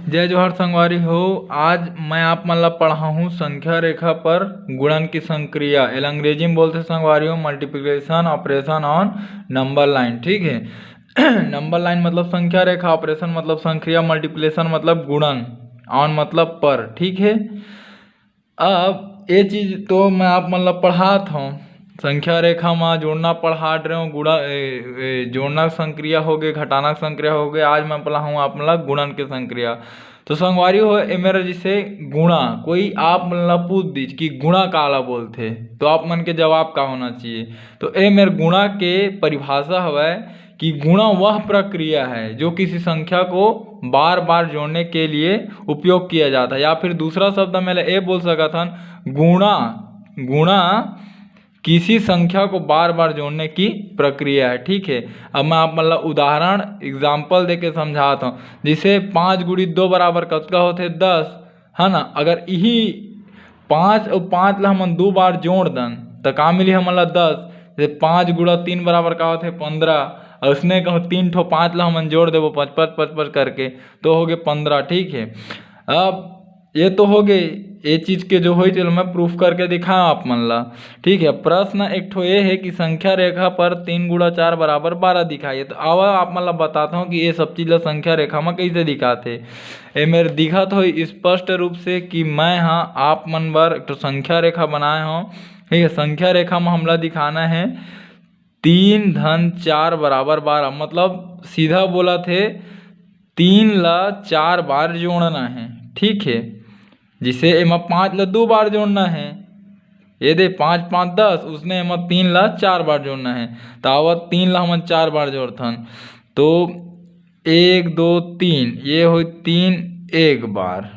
जय जोहर संगवारी हो। आज मैं आप मन ला पढ़ाहूँ संख्या रेखा पर गुणन की संक्रिया। एल अंग्रेजी में बोलते संगवारी हो multiplication operation on number line. ठीक है नंबर लाइन मतलब संख्या रेखा, ऑपरेशन मतलब संक्रिया, मल्टीप्लिकेशन मतलब गुणन, ऑन मतलब पर। ठीक है, अब ये चीज तो मैं आप मन ला पढ़ात हूँ। संख्या रेखा में जोड़ना पढ़ाट रहे हूँ, जोड़ना संक्रिया हो गए, घटाना संक्रिया हो गए। आज मैं पढ़ाऊँ आप मन ला गुणन के संक्रिया। तो संगवारी हो ए मेरा जैसे गुणा, कोई आप मन ला पूछ दीज कि गुणा काला बोलते, तो आप मन के जवाब का होना चाहिए। तो ए मेरे गुणा के परिभाषा हवै कि गुणा वह प्रक्रिया है जो किसी संख्या को बार बार जोड़ने के लिए उपयोग किया जाता है। या फिर दूसरा शब्द में ये बोल सकता हूँ, गुणा गुणा किसी संख्या को बार बार जोड़ने की प्रक्रिया है। ठीक है, अब मैं आप मतलब उदाहरण एग्जाम्पल दे के समझाता हूँ। जैसे 5 गुड़ी 2 बराबर कतका होते 10, है ना। अगर यही 5 और 5 ला हमन 2 बार जोड़ दन तो का मिली हमन ला 10। जैसे 5 गुड़ा 3 बराबर का होते 15, और उसने कहो 3 ठो 5 ला हमन जोड़ देवो 5 करके तो हो गए 15। ठीक है, अब ये तो हो गए ये चीज के जो हो चलो मैं प्रूफ करके दिखाऊं आप मन ला। ठीक है, प्रश्न एक ठो ये है कि संख्या रेखा पर 3 गुणा 4 बराबर 12 दिखाइए। तो अब आप मन ला बताता हूँ कि ये सब चीज ला संख्या रेखा में कैसे दिखाते। ये मेरे दिखत हो स्पष्ट रूप से कि मैं हाँ आप मन बर एक ठो संख्या रेखा बनाए हूँ। ठीक है, संख्या रेखा में हमला दिखाना है 3 धन 4 बराबर 12, मतलब सीधा बोला थे 3 ला 4 बार जोड़ना है। ठीक है, जिसे एमा 5 ला 2 बार जोड़ना है। ये दे 5 5 10, उसने एमा 3 ला 4 बार जोड़ना है। तो आवत 3 ला हमन 4 बार जोड़थन तो 1 2 3 ये हो 3 एक बार।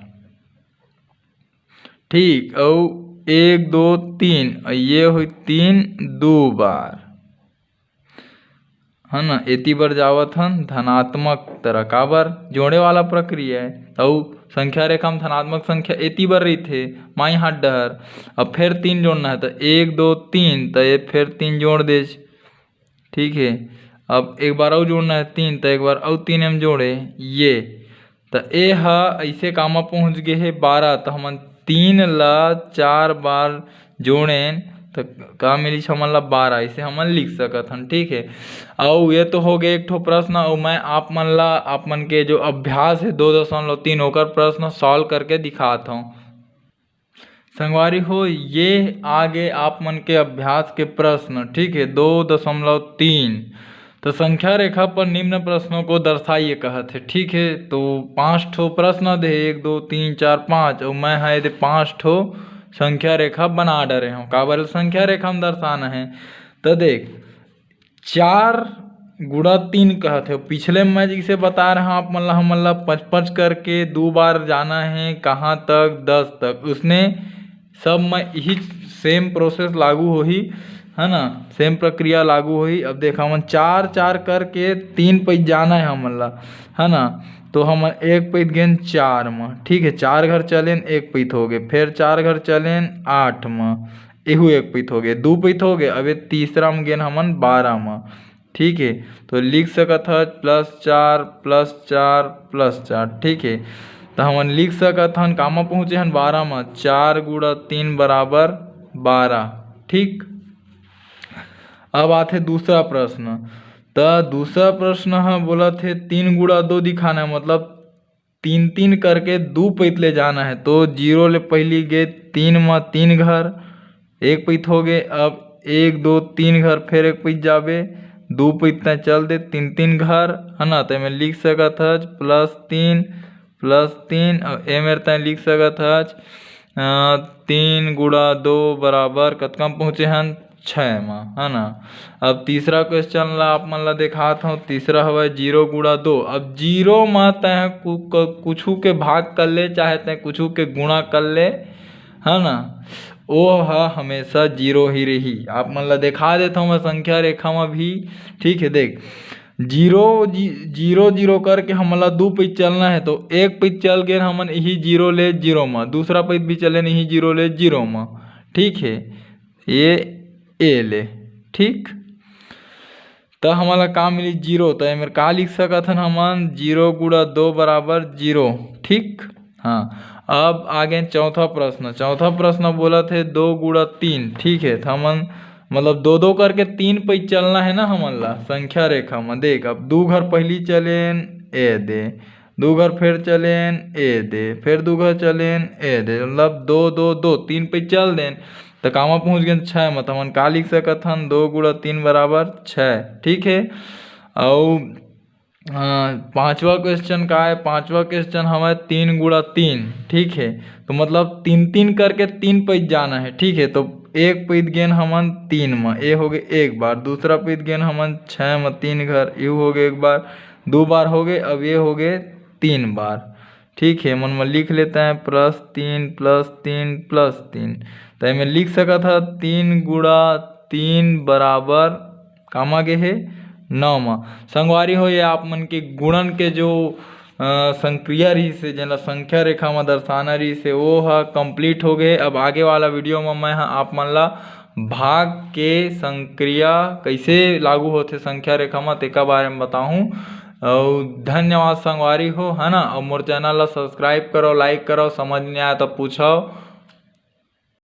ठीक, और 1 2 3 ये हो 3 2 बार, है ना। एती बर जावत हन धनात्मक तरह काबर जोड़े वाला प्रक्रिया है। तो संख्या रेखा में धनात्मक संख्या एती बर रही थे माई हाथ डहर। अब फिर 3 जोड़ना है तो 1 2 3, तो ये फिर 3 जोड़ दे। ठीक है, अब एक बार और जोड़ना है 3, तो एक बार और 3 हम जोड़े ये, तो ए हा ऐसे कामा पहुँच गए है 12। तो हमन 3 ला 4 बार जोड़े तो का मिली हमन ला 12, इसे हमन लिख सकत हन। ठीक है, और ये तो हो गए एक ठो प्रश्न। और मैं आप मन ला आप मन के जो अभ्यास है 2.3 होकर प्रश्न सॉल्व करके दिखाता हूँ। संगवारी हो ये आगे आप मन के अभ्यास के प्रश्न। ठीक है, 2.3 तो संख्या रेखा पर निम्न प्रश्नों को दर्शाइए कहत है। ठीक है, तो 5 ठो प्रश्न दे 1 2 3 4 5, और मैं है दे 5 ठो संख्या रेखा बना डरे हूँ। काबर संख्या रेखा में दर्शाना है तो देख 4 गुणा 3 कहते हो। पिछले मैं जैसे बता रहा हूँ आप मन ला हमन ला 5 करके 2 बार जाना है कहाँ तक 10 तक। उसने सब में यही सेम प्रोसेस लागू होही, है ना, सेम प्रक्रिया लागू होही। अब देखा हमन 4 4 करके 3 पैज जाना है हमन ला, है ना। तो हम एक पैत गेन 4 में। ठीक है, 4 घर चलेन 1 पैत हो गए, फिर 4 घर चलेन 8 में, एहू 1 पैत हो गए, 2 पैत हो गए। अब ये तीसरा में गेन हमन 12 में। ठीक है, तो लिख सकत है +4 +4 +4। ठीक है, तो हमन लिख सकत हन कामा पहुँचे हन 12 में, 4 गुणा 3 बराबर 12। ठीक, अब आते दूसरा प्रश्न। तो दूसरा प्रश्न है बोला थे 3 गुणा 2 दिखाना है, मतलब 3 3 करके 2 पैत ले जाना है। तो 0 ले पहली गए 3 में 3 घर 1 पैत हो गए। अब 1 2 3 घर फिर 1 पैत जाबे, 2 पैत तय चल दे 3 3 घर, है ना। तो मैं लिख सकत है +3 और ए मेरे तय लिख सकत है 3 गुणा 2 बराबर कतका पहुँचे हन 6 में, है ना। अब तीसरा क्वेश्चन ला आप मन ला दिखाता हूँ। तीसरा हवा 0 गुणा 2। अब 0 में तय कुछ के भाग कर ले, चाहे तय कुछ के गुणा कर ले, है ना, वो हमेशा 0 ही रही। आप मन ला दिखा देता हूँ मैं संख्या रेखा में भी। ठीक है, देख 0 0 0 करके हमन ला 2 पैत चलना है। तो 1 पैत चल गए हमन यही 0 ले 0 में, दूसरा पैत भी चले यही 0 ले 0 में। ठीक है, ये ए ले। ठीक, तो हमला का मिली 0। तो एमेर का लिख सकत हन हमन 0 गुणा 2 बराबर 0। ठीक। हाँ, अब आगे चौथा प्रश्न। चौथा प्रश्न बोला थे 2 गुणा 3। ठीक है, तो हमन मतलब 2 2 करके 3 पे चलना है ना हमन ला संख्या रेखा में। देख, अब 2 घर पहली चलेन ए दे, 2 घर फिर चलेन ए दे, फिर 2 घर चलेन ए दे, मतलब 2 2 2 3 पे चल देन तो कामा पहुंच गए 6 में। तो हमन का लिख सकत हन 2 गुणा 3 बराबर 6। ठीक है। और पांचवा क्वेश्चन का है। पांचवा क्वेश्चन हमारे 3 गुणा 3। ठीक है, तो मतलब 3 3 करके 3 पैद जाना है। ठीक है, तो एक पैद गेन हमन 3 में, ए हो गए एक बार। दूसरा पैद गेन हमन 6 में 3 घर, यू हो गए एक बार, 2 बार हो गए। अब ये हो गए 3 बार। ठीक है, मन में लिख लेते हैं +3 +3 +3। तो इसमें लिख सका था 3 गुणा 3 बराबर काम आगे है 9 में। संगवारी हो ये आप मन के गुणन के जो संक्रिया रही से जेला संख्या रेखा में दर्शाना रही से वो हा कंप्लीट हो गए। अब आगे वाला वीडियो में मैं आप मन ला भाग के संक्रिया कैसे लागू होते संख्या रेखा में तेका बारे में बताऊं। और धन्यवाद संगवारी हो, है ना। और मोर चैनल ला सब्सक्राइब करो, लाइक करो, समझ नहीं आया तो पूछो।